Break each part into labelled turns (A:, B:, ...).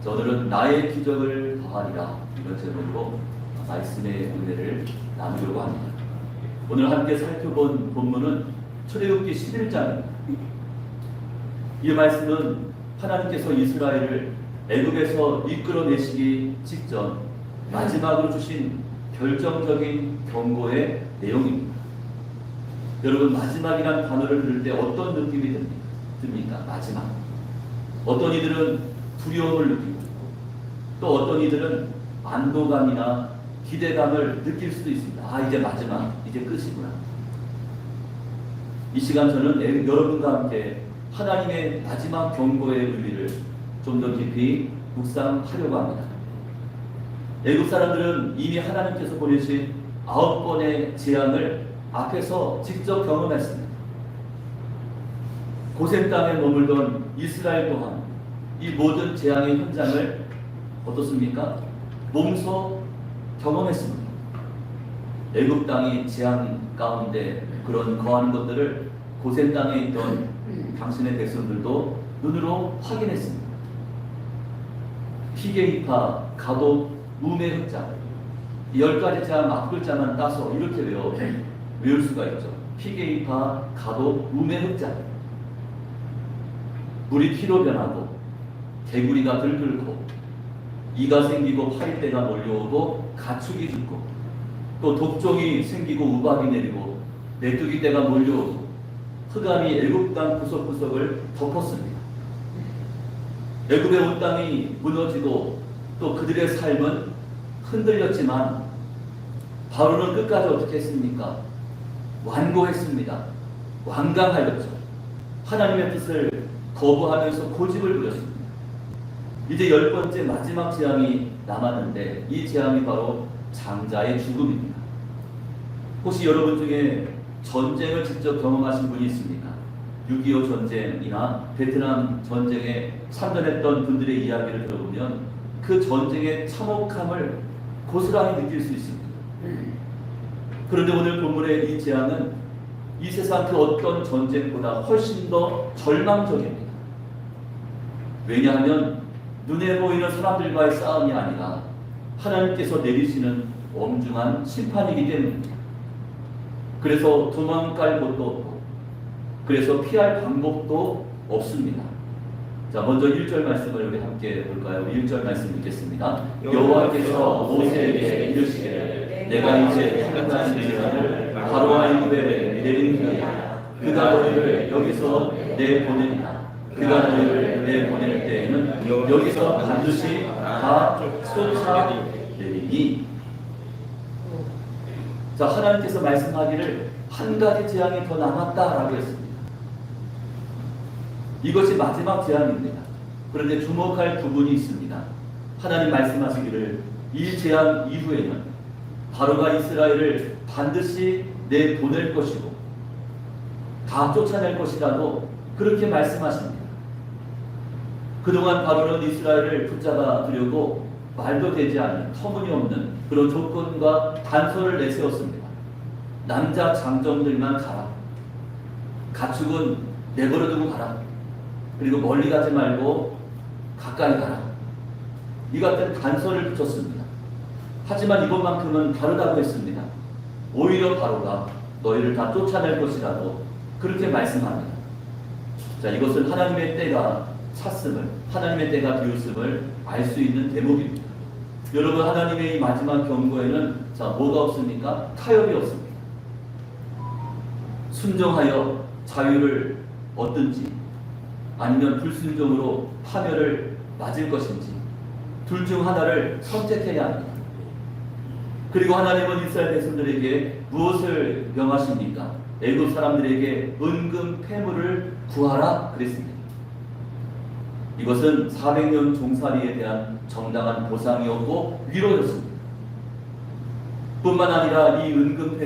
A: 오늘은 나의 기적을 더하리라 이런 제목으로 말씀의 은혜를 나누려고 합니다. 오늘 함께 살펴본 본문은 출애굽기 11장입니다. 이 말씀은 하나님께서 이스라엘을 애굽에서 이끌어내시기 직전 마지막으로 주신 결정적인 경고의 내용입니다. 여러분, 마지막이란 단어를 들을 때 어떤 느낌이 듭니까? 마지막. 어떤 이들은 두려움을 느끼고 또 어떤 이들은 안도감이나 기대감을 느낄 수도 있습니다. 아, 이제 마지막, 이제 끝이구나. 이 시간 저는 여러분과 함께 하나님의 마지막 경고의 의미를 좀 더 깊이 묵상하려고 합니다. 애굽 사람들은 이미 하나님께서 보내신 9번의 재앙을 앞에서 직접 경험했습니다. 고센 땅에 머물던 이스라엘 또한 이 모든 재앙의 현장을 어떻습니까? 몸소 경험했습니다. 애굽 땅이 재앙 가운데 그런 거하는 것들을 고센 땅에 있던 당신의 백성들도 눈으로 확인했습니다. 피게이파, 가독, 우메 흑자, 10가지 재앙 앞글자만 따서 이렇게 외울 수가 있죠. 피게이파, 가독, 우메 흑자. 물이 피로 변하고 개구리가 들끓고 이가 생기고 파리떼가 몰려오고 가축이 죽고 또 독종이 생기고 우박이 내리고 메뚜기 떼가 몰려오고 흑암이 애굽 땅 구석구석을 덮었습니다. 애굽의 온 땅이 무너지고 또 그들의 삶은 흔들렸지만 바로는 끝까지 어떻게 했습니까? 완고했습니다. 완강하였죠. 하나님의 뜻을 거부하면서 고집을 부렸습니다. 이제 10번째 마지막 재앙이 남았는데 이 재앙이 바로 장자의 죽음입니다. 혹시 여러분 중에 전쟁을 직접 경험하신 분이 있습니까? 6.25 전쟁이나 베트남 전쟁에 참전했던 분들의 이야기를 들어보면 그 전쟁의 참혹함을 고스란히 느낄 수 있습니다. 그런데 오늘 본문의 이 재앙은 이 세상 그 어떤 전쟁보다 훨씬 더 절망적입니다. 왜냐하면 눈에 보이는 사람들과의 싸움이 아니라 하나님께서 내리시는 엄중한 심판이기 때문입니다. 그래서 도망갈 곳도 없고 그래서 피할 방법도 없습니다. 자, 먼저 1절 말씀을 우리 함께 볼까요? 1절 말씀 읽겠습니다. 여호와께서 모세에게 이르시기를 내가 이제 한가한 재앙을 바로와 애굽에 내리느니라. 그가 너희를 여기서 내보내리라. 그가 너희를 내보낼 때에는 여기서 반드시 다 쏟아내리니. 자, 하나님께서 말씀하기를 한 가지 재앙이 더 남았다라고 했습니다. 이것이 마지막 재앙입니다. 그런데 주목할 부분이 있습니다. 하나님 말씀하시기를 이 재앙 이후에는 바로가 이스라엘을 반드시 내보낼 것이고 다 쫓아낼 것이라고 그렇게 말씀하십니다. 그동안 바로는 이스라엘을 붙잡아 두려고 말도 되지 않는 터무니없는 그런 조건과 단서를 내세웠습니다. 남자 장정들만 가라. 가축은 내버려두고 가라. 그리고 멀리 가지 말고 가까이 가라. 이 같은 단서를 붙였습니다. 하지만 이번만큼은 다르다고 했습니다. 오히려 바로가 너희를 다 쫓아낼 것이라고 그렇게 말씀합니다. 자, 이것은 하나님의 때가 찼음을, 하나님의 때가 비웃음을 알 수 있는 대목입니다. 여러분, 하나님의 이 마지막 경고에는 자, 뭐가 없습니까? 타협이 없습니다. 순종하여 자유를 얻든지 아니면 불순종으로 파멸을 맞을 것인지 둘 중 하나를 선택해야 합니다. 그리고 하나님은 이스라엘 백성들에게 무엇을 명하십니까? 애굽 사람들에게 은금 패물을 구하라 그랬습니다. 이것은 400년 종살이에 대한 정당한 보상이었고 위로였습니다. 뿐만 아니라 이 은금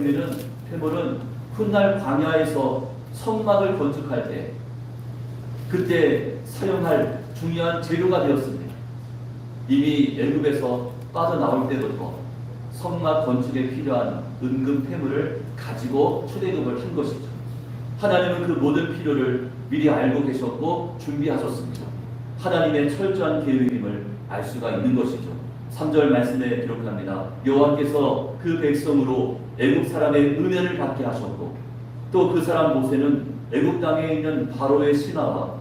A: 패물은 훗날 광야에서 성막을 건축할 때 그때 사용할 중요한 재료가 되었습니다. 이미 애굽에서 빠져나올 때부터 성막 건축에 필요한 은금 폐물을 가지고 출애굽을 한 것이죠. 하나님은 그 모든 필요를 미리 알고 계셨고 준비하셨습니다. 하나님의 철저한 계획임을 알 수가 있는 것이죠. 3절 말씀에 기록합니다. 여호와께서 그 백성으로 애굽 사람의 은혜를 받게 하셨고 또 그 사람 모세는 애굽 땅에 있는 바로의 신하와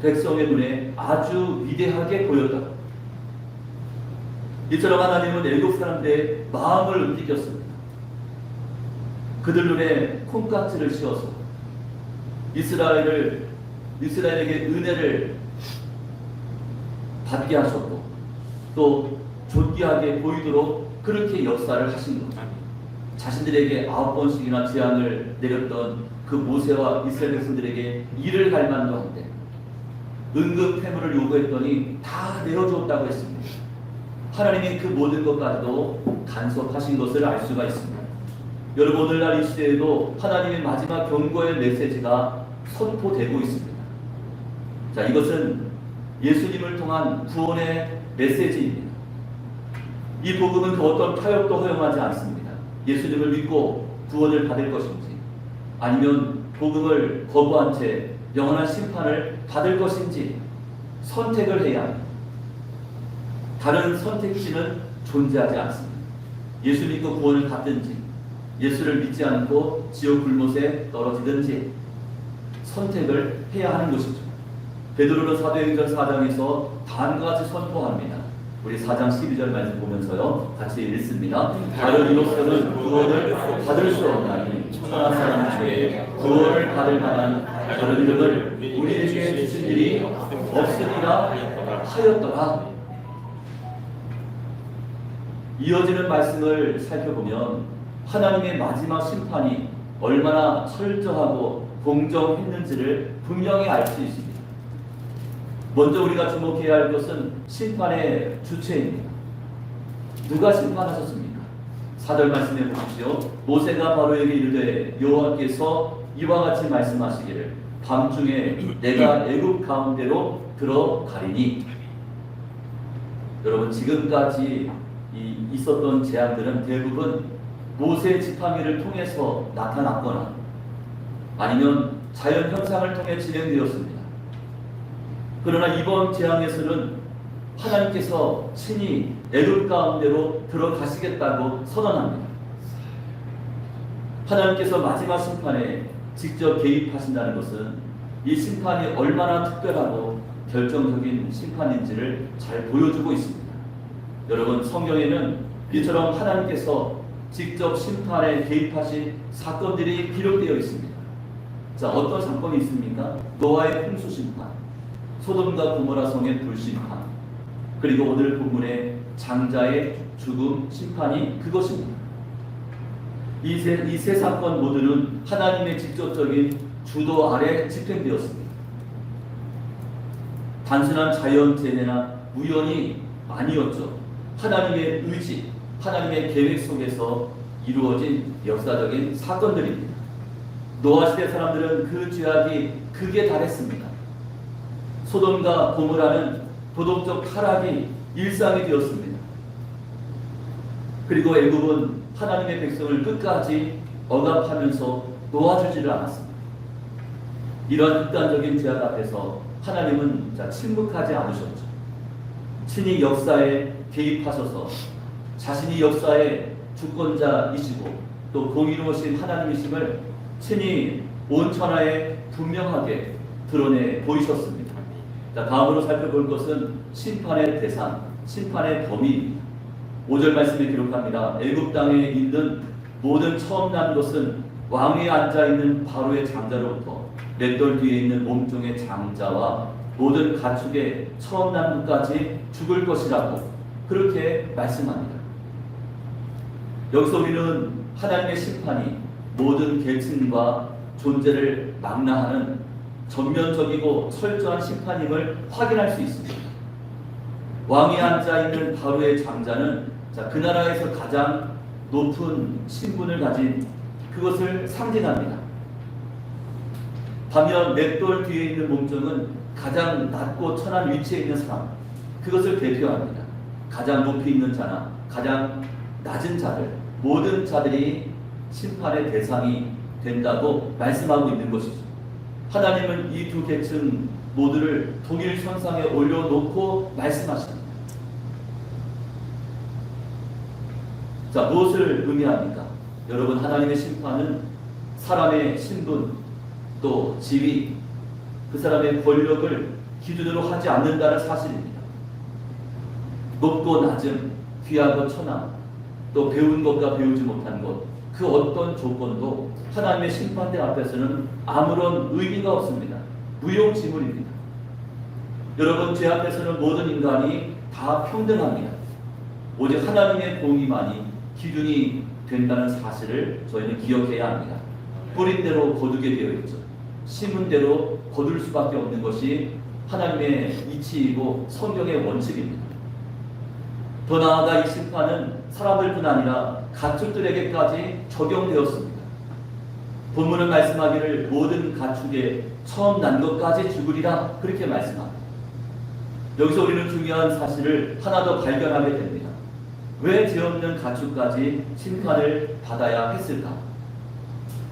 A: 백성의 눈에 아주 위대하게 보였다. 이처럼 하나님은 애굽 사람들의 마음을 움직였습니다. 그들 눈에 콩깍지를 씌워서 이스라엘에게 은혜를 받게 하셨고 또 존귀하게 보이도록 그렇게 역사를 하신 것. 자신들에게 9번씩이나 재앙을 내렸던 그 모세와 이스라엘 백성들에게 이를 갈 만도 한데 은금 폐물을 요구했더니 다 내어주었다고 했습니다. 하나님이 그 모든 것까지도 간섭하신 것을 알 수가 있습니다. 여러분, 오늘날 이 시대에도 하나님의 마지막 경고의 메시지가 선포되고 있습니다. 자, 이것은 예수님을 통한 구원의 메시지입니다. 이 복음은 그 어떤 타협도 허용하지 않습니다. 예수님을 믿고 구원을 받을 것인지 아니면 복음을 거부한 채 영원한 심판을 받을 것인지 선택을 해야 합니다. 다른 선택지는 존재하지 않습니다. 예수 믿고 구원을 받든지 예수를 믿지 않고 지옥 불못에 떨어지든지 선택을 해야 하는 것이죠. 베드로는 사도행전 4장에서 다음과 같이 선포합니다. 우리 4장 12절 말씀 보면서요 같이 읽습니다. 다른 이로서는 구원을 받을 수 없나니 천하 사람 중에 구원을 받을 만한 다른 이름을 우리에게 주신 일이 없으리라 하였더라. 이어지는 말씀을 살펴보면 하나님의 마지막 심판이 얼마나 철저하고 공정했는지를 분명히 알 수 있습니다. 먼저 우리가 주목해야 할 것은 심판의 주체입니다. 누가 심판하셨습니까? 4절 말씀해 보십시오. 모세가 바로에게 이르되 여호와께서 이와 같이 말씀하시기를 밤중에 내가 애굽 가운데로 들어가리니. 여러분, 지금까지 있었던 재앙들은 대부분 모세 지팡이를 통해서 나타났거나 아니면 자연 현상을 통해 진행되었습니다. 그러나 이번 재앙에서는 하나님께서 친히 애굽 가운데로 들어가시겠다고 선언합니다. 하나님께서 마지막 심판에 직접 개입하신다는 것은 이 심판이 얼마나 특별하고 결정적인 심판인지를 잘 보여주고 있습니다. 여러분, 성경에는 이처럼 하나님께서 직접 심판에 개입하신 사건들이 기록되어 있습니다. 자, 어떤 사건이 있습니까? 노아의 홍수 심판, 소돔과 고모라 성의 불심판, 그리고 오늘 본문의 장자의 죽음 심판이 그것입니다. 이 세 사건 모두는 하나님의 직접적인 주도 아래 집행되었습니다. 단순한 자연재해나 우연이 아니었죠. 하나님의 의지, 하나님의 계획 속에서 이루어진 역사적인 사건들입니다. 노아 시대 사람들은 그 죄악이 극에 달했습니다. 소돔과 고모라는 도덕적 타락이 일상이 되었습니다. 그리고 애굽은 하나님의 백성을 끝까지 억압하면서 놓아주지를 않았습니다. 이러한 극단적인 죄악 앞에서 하나님은 침묵하지 않으셨죠. 친히 역사에 개입하셔서 자신이 역사의 주권자이시고 또 공의로우신 하나님이심을 친히 온 천하에 분명하게 드러내 보이셨습니다. 자, 다음으로 살펴볼 것은 심판의 대상, 심판의 범위입니다. 5절 말씀에 기록합니다. 애굽 땅에 있는 모든 처음 난 것은 왕위에 앉아있는 바로의 장자로부터 맷돌 뒤에 있는 몸종의 장자와 모든 가축의 처음 난 것까지 죽을 것이라고 그렇게 말씀합니다. 여기서 우리는 하나님의 심판이 모든 계층과 존재를 망라하는 전면적이고 철저한 심판임을 확인할 수 있습니다. 왕위에 앉아있는 바로의 장자는 그 나라에서 가장 높은 신분을 가진 그것을 상징합니다. 반면 맷돌 뒤에 있는 몸종은 가장 낮고 천한 위치에 있는 사람, 그것을 대표합니다. 가장 높이 있는 자나 가장 낮은 자들, 모든 자들이 심판의 대상이 된다고 말씀하고 있는 것이죠. 하나님은 이 두 계층 모두를 독일선상에 올려놓고 말씀하십니다. 자, 무엇을 의미합니까? 여러분, 하나님의 심판은 사람의 신분, 또 지위, 그 사람의 권력을 기준으로 하지 않는다는 사실입니다. 높고 낮음, 귀하고 천한, 또 배운 것과 배우지 못한 것, 그 어떤 조건도 하나님의 심판대 앞에서는 아무런 의미가 없습니다. 무용지물입니다. 여러분, 제 앞에서는 모든 인간이 다 평등합니다. 오직 하나님의 공의만이 기준이 된다는 사실을 저희는 기억해야 합니다. 뿌린 대로 거두게 되어 있죠. 심은 대로 거둘 수밖에 없는 것이 하나님의 이치이고 성경의 원칙입니다. 더 나아가 이 심판은 사람들뿐 아니라 가축들에게까지 적용되었습니다. 본문은 말씀하기를 모든 가축에 처음 난 것까지 죽으리라, 그렇게 말씀합니다. 여기서 우리는 중요한 사실을 하나 더 발견하게 됩니다. 왜 죄 없는 가축까지 심판을 받아야 했을까?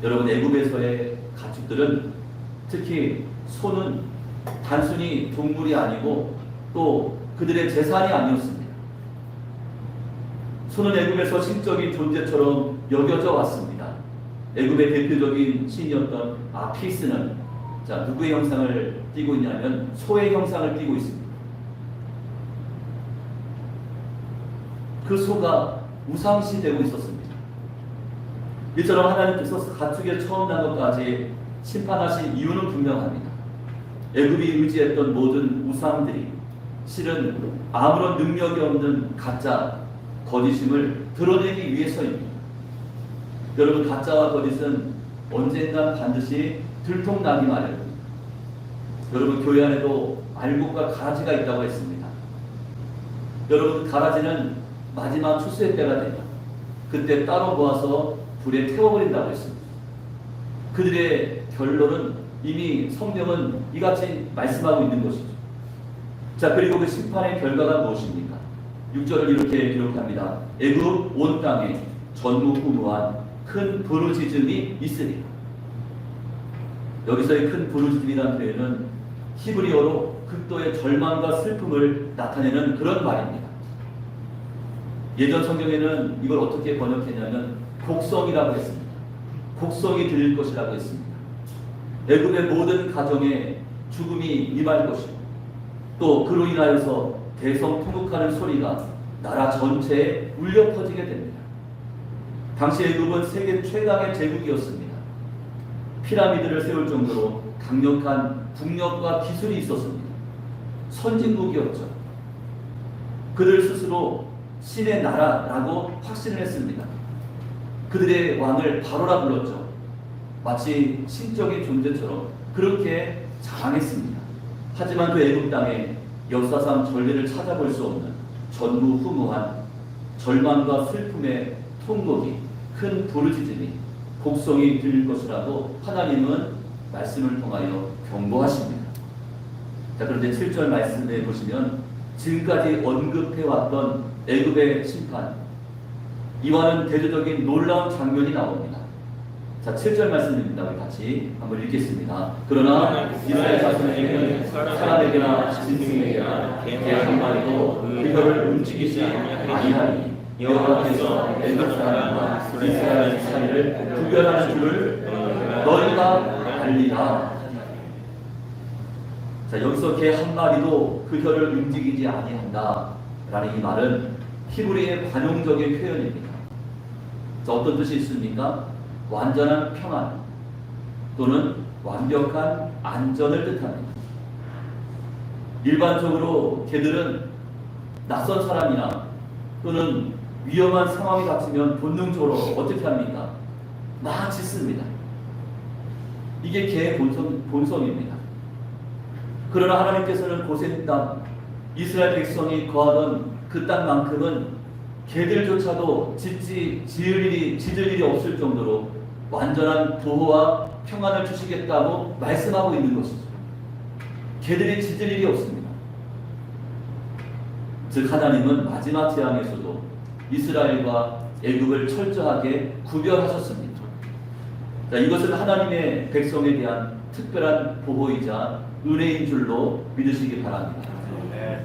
A: 여러분, 애굽에서의 가축들은, 특히 소는 단순히 동물이 아니고 또 그들의 재산이 아니었습니다. 소는 애굽에서 신적인 존재처럼 여겨져 왔습니다. 애굽의 대표적인 신이었던 아피스는, 자, 누구의 형상을 띠고 있냐면 소의 형상을 띠고 있습니다. 그 소가 우상시되고 있었습니다. 이처럼 하나님께서 가축에 처음 난 것까지 심판하신 이유는 분명합니다. 애굽이 의지했던 모든 우상들이 실은 아무런 능력이 없는 가짜, 거짓임을 드러내기 위해서입니다. 여러분, 가짜와 거짓은 언젠간 반드시 들통나기 마련입니다. 여러분, 교회 안에도 알곡과 가라지가 있다고 했습니다. 여러분, 가라지는 마지막 추수의 때가 되면 그때 따로 모아서 불에 태워버린다고 했습니다. 그들의 결론은 이미 성경은 이같이 말씀하고 있는 것이죠. 자, 그리고 그 심판의 결과가 무엇입니까? 6절을 이렇게 기록합니다. 애굽 온 땅에 전무후무한 큰 부르짖음이 있으리라. 여기서의 큰 부르짖음이라는 표현은 히브리어로 극도의 절망과 슬픔을 나타내는 그런 말입니다. 예전 성경에는 이걸 어떻게 번역했냐면 곡성이라고 했습니다. 곡성이 들릴 것이라고 했습니다. 애굽의 모든 가정에 죽음이 임할 것이고, 또 그로 인하여서 대성통곡하는 소리가 나라 전체에 울려 퍼지게 됩니다. 당시 애굽은 세계 최강의 제국이었습니다. 피라미드를 세울 정도로 강력한 국력과 기술이 있었습니다. 선진국이었죠. 그들 스스로 신의 나라라고 확신을 했습니다. 그들의 왕을 바로라 불렀죠. 마치 신적인 존재처럼 그렇게 자랑했습니다. 하지만 그 애굽 땅에 역사상 전례를 찾아볼 수 없는 전무후무한 절망과 슬픔의 통곡이, 큰 부르짖음이, 곡성이 들릴 것이라고 하나님은 말씀을 통하여 경고하십니다. 자, 그런데 7절 말씀에 보시면 지금까지 언급해왔던 애굽의 심판, 이와는 대조적인 놀라운 장면이 나옵니다. 자, 7절 말씀입니다. 우리 같이 한번 읽겠습니다. 그러나 이스라엘 자손에게는 사람에게나 짐승에게나 개 한 마리도 그 혀를 움직이지 아니하니 여호와께서 애굽 사람과 이스라엘 사이를 구별하는 줄을 너희가 알리라. 자, 여기서 개 한 마리도 그 혀를 움직이지 아니한다 라는 이 말은 히브리의 관용적인 표현입니다. 자, 어떤 뜻이 있습니까? 완전한 평안 또는 완벽한 안전을 뜻합니다. 일반적으로 개들은 낯선 사람이나 또는 위험한 상황이 닥치면 본능적으로 어떻게 합니까? 막 짖습니다. 이게 개의 본성입니다. 그러나 하나님께서는 고센 땅, 이스라엘 백성이 거하던 그 땅만큼은 개들조차도 짖을 일이 없을 정도로 완전한 보호와 평안을 주시겠다고 말씀하고 있는 것이죠. 개들이 짖을 일이 없습니다. 즉 하나님은 마지막 재앙에서도 이스라엘과 애굽을 철저하게 구별하셨습니다. 자, 이것은 하나님의 백성에 대한 특별한 보호이자 은혜인 줄로 믿으시기 바랍니다.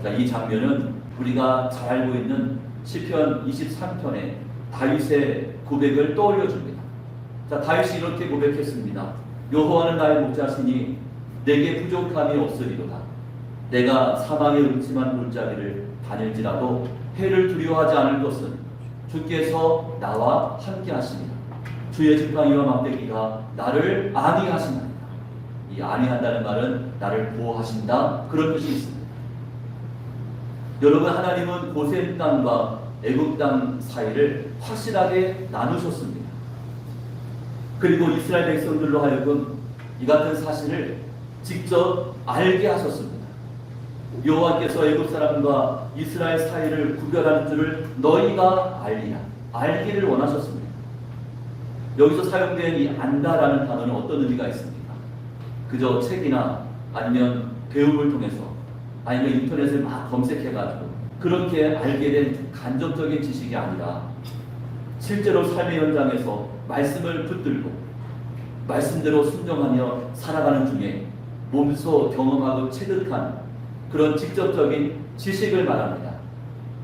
A: 자, 이 장면은 우리가 잘 알고 있는 시편 23편의 다윗의 고백을 떠올려 줍니다. 자, 다윗이 이렇게 고백했습니다. 여호와는 나의 목자시니 내게 부족함이 없으리로다. 내가 사망의 음침한 물자리를 다닐지라도 해를 두려워하지 않을 것은 주께서 나와 함께 하시니라. 주의 지팡이와 막대기가 나를 안위하시나이다. 이 안위한다는 말은 나를 보호하신다, 그런 뜻이 있습니다. 여러분, 하나님은 고센 땅과 애굽 땅 사이를 확실하게 나누셨습니다. 그리고 이스라엘 백성들로 하여금 이 같은 사실을 직접 알게 하셨습니다. 여호와께서 애굽 사람과 이스라엘 사이를 구별하는 줄을 너희가 알리라, 알기를 원하셨습니다. 여기서 사용된 이 안다라는 단어는 어떤 의미가 있습니까? 그저 책이나 아니면 배움을 통해서 아니면 인터넷을 막 검색해가지고 그렇게 알게 된 간접적인 지식이 아니라 실제로 삶의 현장에서 말씀을 붙들고 말씀대로 순종하며 살아가는 중에 몸소 경험하고 체득한 그런 직접적인 지식을 말합니다.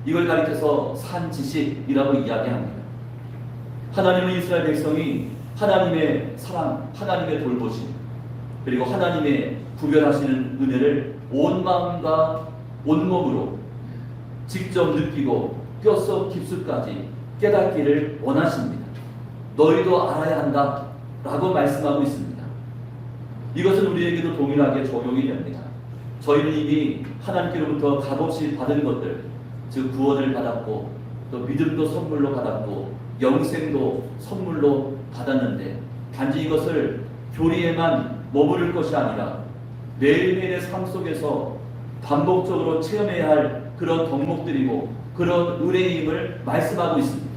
A: 이걸 가리켜서 산 지식이라고 이야기합니다. 하나님은 이스라엘 백성이 하나님의 사랑, 하나님의 돌보심, 그리고 하나님의 구별하시는 은혜를 온 마음과 온 몸으로 직접 느끼고 뼛속 깊숙까지 깨닫기를 원하십니다. 너희도 알아야 한다 라고 말씀하고 있습니다. 이것은 우리에게도 동일하게 적용이 됩니다. 저희는 이미 하나님께로부터 값없이 받은 것들, 즉 구원을 받았고 또 믿음도 선물로 받았고 영생도 선물로 받았는데 단지 이것을 교리에만 머무를 것이 아니라 매일매일의 삶 속에서 반복적으로 체험해야 할 그런 덕목들이고 그런 은혜임을 말씀하고 있습니다.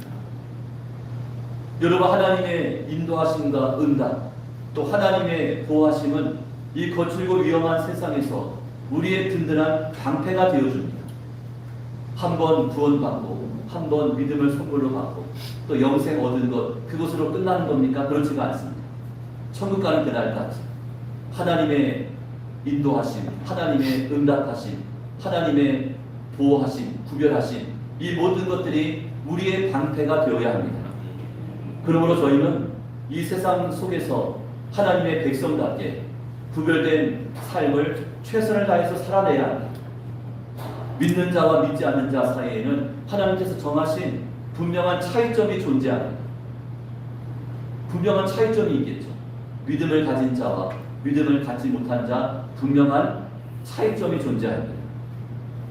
A: 여러분, 하나님의 인도하심과 응답, 또 하나님의 보호하심은 이 거칠고 위험한 세상에서 우리의 든든한 방패가 되어줍니다. 한 번 구원받고 한 번 믿음을 선물로 받고 또 영생 얻은 것, 그것으로 끝나는 겁니까? 그렇지가 않습니다. 천국 가는 그날까지 하나님의 인도하심, 하나님의 응답하심, 하나님의 보호하심, 구별하심, 이 모든 것들이 우리의 방패가 되어야 합니다. 그러므로 저희는 이 세상 속에서 하나님의 백성답게 구별된 삶을 최선을 다해서 살아내야 합니다. 믿는 자와 믿지 않는 자 사이에는 하나님께서 정하신 분명한 차이점이 존재합니다. 분명한 차이점이 있겠죠. 믿음을 가진 자와 믿음을 갖지 못한 자, 분명한 차이점이 존재합니다.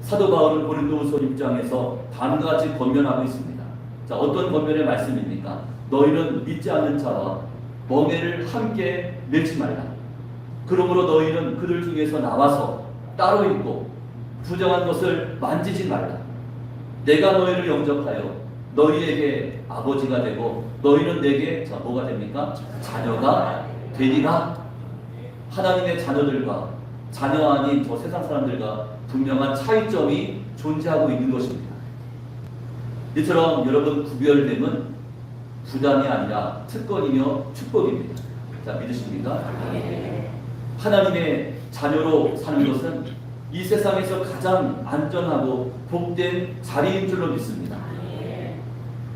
A: 사도 바울은 고린도후서 6장에서 다음과 같이 권면하고 있습니다. 자, 어떤 권면의 말씀입니까? 너희는 믿지 않는 자와 멍에를 함께 맺지 말라. 그러므로 너희는 그들 중에서 나와서 따로 있고 부정한 것을 만지지 말라. 내가 너희를 영접하여 너희에게 아버지가 되고 너희는 내게 뭐가 됩니까? 자녀가 되리라. 하나님의 자녀들과 자녀 아닌 저 세상 사람들과 분명한 차이점이 존재하고 있는 것입니다. 이처럼 여러분, 구별됨은 부담이 아니라 특권이며 축복입니다. 자, 믿으십니까? 하나님의 자녀로 사는 것은 이 세상에서 가장 안전하고 복된 자리인 줄로 믿습니다.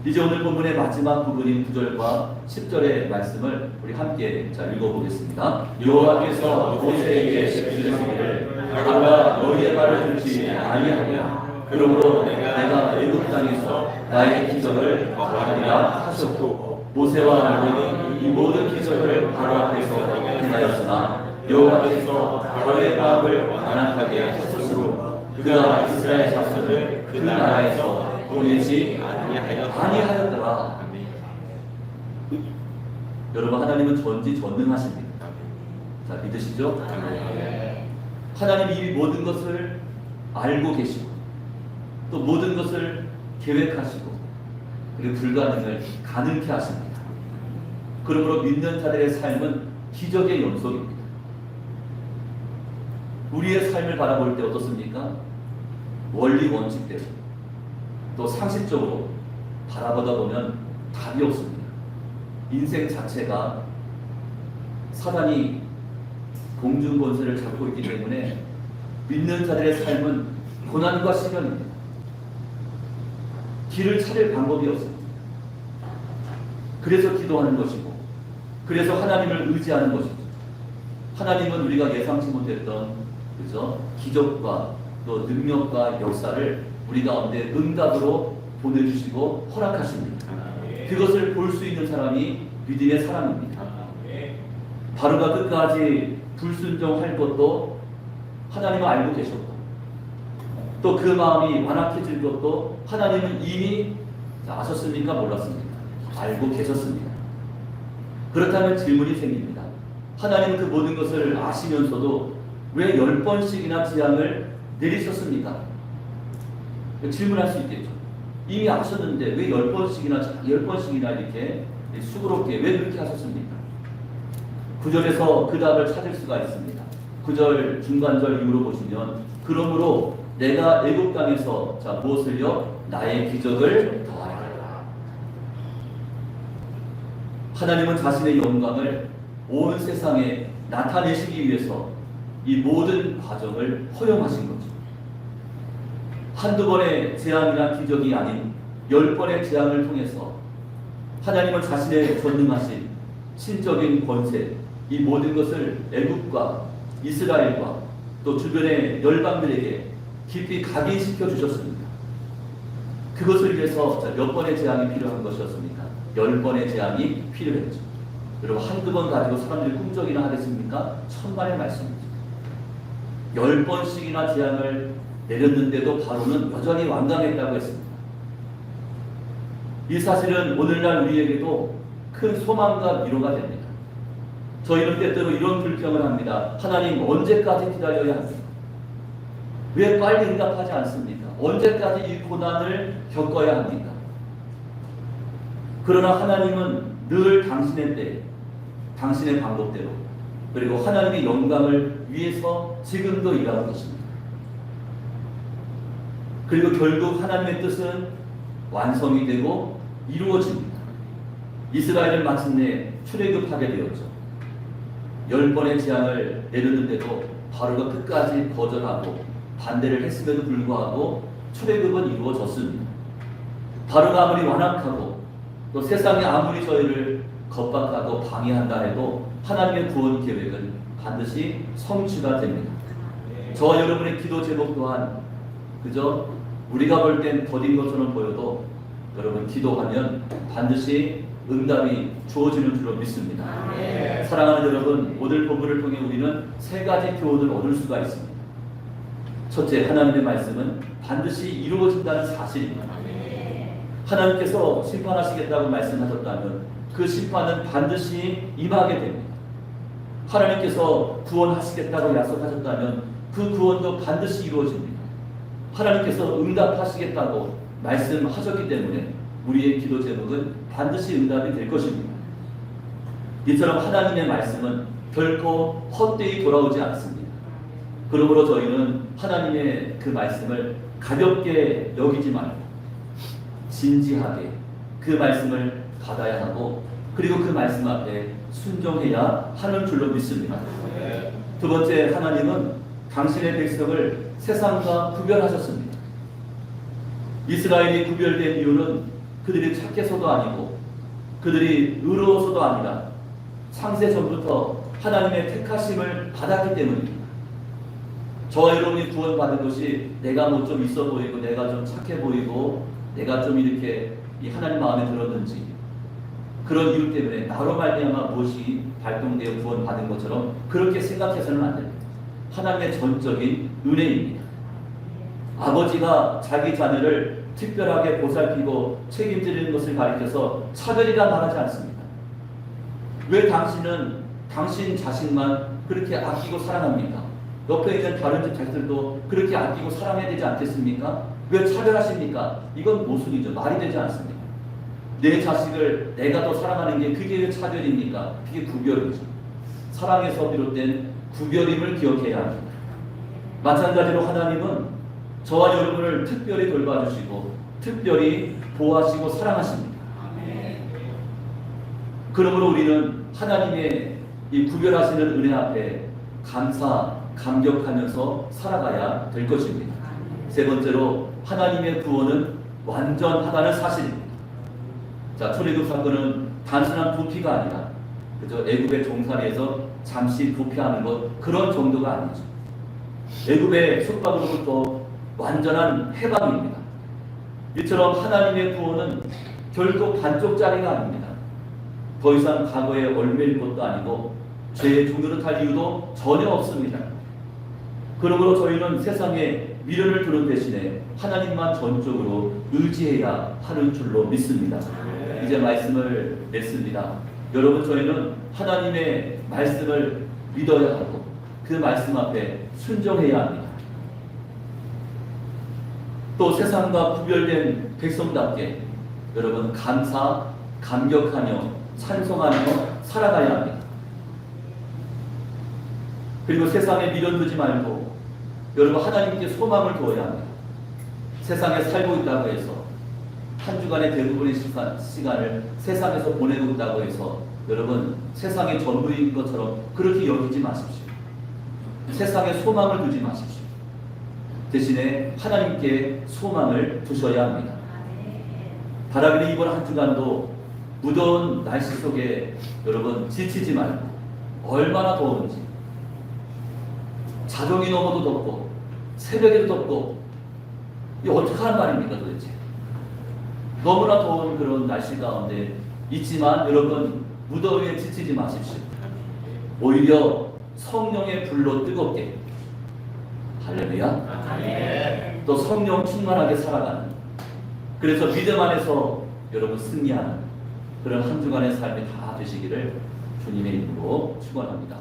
A: 이제 오늘 본문의 마지막 부분인 9절과 10절의 말씀을 우리 함께 읽어보겠습니다. 여호와께서 모세에게 이르시기를 내가 너희의 발을 들지 아니하냐. 그러므로 내가 애굽 땅에서 나의 기적을 거하리라 하셨고 모세와 아론이 이 모든 기적을 바로 앞에서 행하였으나 여호와께서 바로의 마음을 완악하게 하셨으므로 그가 이스라엘 자손을 그 나라에서 보내지 아니하였더라. 여러분, 하나님은 전지전능하십니다. 자, 믿으시죠? 하나님이 이 모든 것을 알고 계시고 또 모든 것을 계획하시고 그리고 불가능을 가능케 하십니다. 그러므로 믿는 자들의 삶은 기적의 연속입니다. 우리의 삶을 바라볼 때 어떻습니까? 원리 원칙대로 또 상식적으로 바라보다 보면 답이 없습니다. 인생 자체가 사단이 공중 권세를 잡고 있기 때문에 믿는 자들의 삶은 고난과 시련입니다. 길을 찾을 방법이 없습니다. 그래서 기도하는 것이고, 그래서 하나님을 의지하는 것이죠. 하나님은 우리가 예상치 못했던 그죠? 기적과 또 능력과 역사를 우리 가운데 응답으로 보내주시고 허락하십니다. 그것을 볼 수 있는 사람이 믿음의 사람입니다. 바로가 끝까지 불순종할 것도 하나님은 알고 계셨고, 또 그 마음이 완악해질 것도 하나님은 이미 아셨습니까? 몰랐습니까? 알고 계셨습니다. 그렇다면 질문이 생깁니다. 하나님은 그 모든 것을 아시면서도 왜 10번씩이나 재앙을 내리셨습니까? 질문할 수 있겠죠. 이미 아셨는데 왜 10번씩이나 이렇게 수고롭게 왜 그렇게 하셨습니까? 9절에서 그 답을 찾을 수가 있습니다. 9절 중간절 이후로 보시면, 그러므로 내가 애굽 땅에서 무엇을요? 나의 기적을 더하리라. 하나님은 자신의 영광을 온 세상에 나타내시기 위해서 이 모든 과정을 허용하신 거죠. 한두 번의 재앙이나 기적이 아닌 10번의 재앙을 통해서 하나님은 자신의 전능하신 신적인 권세, 이 모든 것을 애굽과 이스라엘과 또 주변의 열방들에게 깊이 각인시켜 주셨습니다. 그것을 위해서 몇 번의 재앙이 필요한 것이었습니까? 10번의 재앙이 필요했죠. 여러분, 한두 번 가지고 사람들이 꿈쩍이나 하겠습니까? 천만의 말씀이죠. 10번씩이나 재앙을 내렸는데도 바로는 여전히 완강했다고 했습니다. 이 사실은 오늘날 우리에게도 큰 소망과 위로가 됩니다. 저희는 때때로 이런 불평을 합니다. 하나님, 언제까지 기다려야 합니까? 왜 빨리 응답하지 않습니까? 언제까지 이 고난을 겪어야 합니까? 그러나 하나님은 늘 당신의 때, 당신의 방법대로, 그리고 하나님의 영광을 위해서 지금도 일하고 계십니다. 그리고 결국 하나님의 뜻은 완성이 되고 이루어집니다. 이스라엘은 마침내 출애굽하게 되었죠. 10번의 재앙을 내렸는데도 바로가 끝까지 거절하고 반대를 했음에도 불구하고 출애굽은 이루어졌습니다. 바로가 아무리 완악하고 또 세상이 아무리 저희를 겁박하고 방해한다 해도 하나님의 구원 계획은 반드시 성취가 됩니다. 저와 여러분의 기도 제목 또한 그저 우리가 볼 땐 더딘 것처럼 보여도 여러분, 기도하면 반드시 응답이 주어지는 줄로 믿습니다. 사랑하는 여러분, 오늘 본문을 통해 우리는 세 가지 교훈을 얻을 수가 있습니다. 첫째, 하나님의 말씀은 반드시 이루어진다는 사실입니다. 하나님께서 심판하시겠다고 말씀하셨다면 그 심판은 반드시 임하게 됩니다. 하나님께서 구원하시겠다고 약속하셨다면 그 구원도 반드시 이루어집니다. 하나님께서 응답하시겠다고 말씀하셨기 때문에 우리의 기도 제목은 반드시 응답이 될 것입니다. 이처럼 하나님의 말씀은 결코 헛되이 돌아오지 않습니다. 그러므로 저희는 하나님의 그 말씀을 가볍게 여기지 말고 진지하게 그 말씀을 받아야 하고, 그리고 그 말씀 앞에 순종해야 하는 줄로 믿습니다. 두 번째, 하나님은 당신의 백성을 세상과 구별하셨습니다. 이스라엘이 구별된 이유는 그들이 착해서도 아니고 그들이 의로워서도 아니라 창세 전부터 하나님의 택하심을 받았기 때문입니다. 저와 여러분이 구원받은 것이 내가 뭐 좀 있어 보이고 내가 좀 착해 보이고 내가 좀 이렇게 이 하나님 마음에 들었는지 그런 이유 때문에 나로 말미암아 무엇이 발동되어 구원받은 것처럼 그렇게 생각해서는 안 됩니다. 하나님의 전적인 은혜입니다. 아버지가 자기 자녀를 특별하게 보살피고 책임지는 것을 가리켜서 차별이라 말하지 않습니다. 왜 당신은 당신 자신만 그렇게 아끼고 사랑합니까? 옆에 있는 다른 집 자식들도 그렇게 아끼고 사랑해야 되지 않겠습니까? 왜 차별하십니까? 이건 모순이죠. 말이 되지 않습니다. 내 자식을 내가 더 사랑하는 게 그게 왜 차별입니까? 그게 구별이죠. 사랑에서 비롯된 구별임을 기억해야 합니다. 마찬가지로 하나님은 저와 여러분을 특별히 돌봐주시고 특별히 보호하시고 사랑하십니다. 그러므로 우리는 하나님의 이 구별하시는 은혜 앞에 감격하면서 살아가야 될 것입니다. 세 번째로 하나님의 구원은 완전하다는 사실입니다. 자, 출애굽 사건은 단순한 도피가 아니라 그저 애굽의 종살이에서 잠시 도피하는 것 그런 정도가 아니죠. 애굽의 속박으로부터 완전한 해방입니다. 이처럼 하나님의 구원은 결코 반쪽짜리가 아닙니다. 더 이상 과거에 얽매일 것도 아니고 죄의 종노릇할 이유도 전혀 없습니다. 그러므로 저희는 세상에 미련을 두는 대신에 하나님만 전적으로 의지해야 하는 줄로 믿습니다. 이제 말씀을 냈습니다. 여러분, 저희는 하나님의 말씀을 믿어야 하고 그 말씀 앞에 순종해야 합니다. 또 세상과 구별된 백성답게 여러분 감격하며 찬송하며 살아가야 합니다. 그리고 세상에 미련 두지 말고 여러분 하나님께 소망을 두어야 합니다. 세상에 살고 있다고 해서 한 주간의 대부분의 시간을 세상에서 보내고 있다고 해서 여러분 세상의 전부인 것처럼 그렇게 여기지 마십시오. 세상에 소망을 두지 마십시오. 대신에 하나님께 소망을 두셔야 합니다. 바라기는 이번 한 주간도 무더운 날씨 속에 여러분 지치지 말고 얼마나 더운지 자정이 넘어도 덥고 새벽에도 덥고 이게 어떻게 하는 말입니까 도대체. 너무나 더운 그런 날씨 가운데 있지만 여러분 무더위에 지치지 마십시오. 오히려 성령의 불로 뜨겁게 할렐루야. 또 성령 충만하게 살아가는, 그래서 믿음 안에서 여러분 승리하는 그런 한 주간의 삶이 다 되시기를 주님의 이름으로 축원합니다.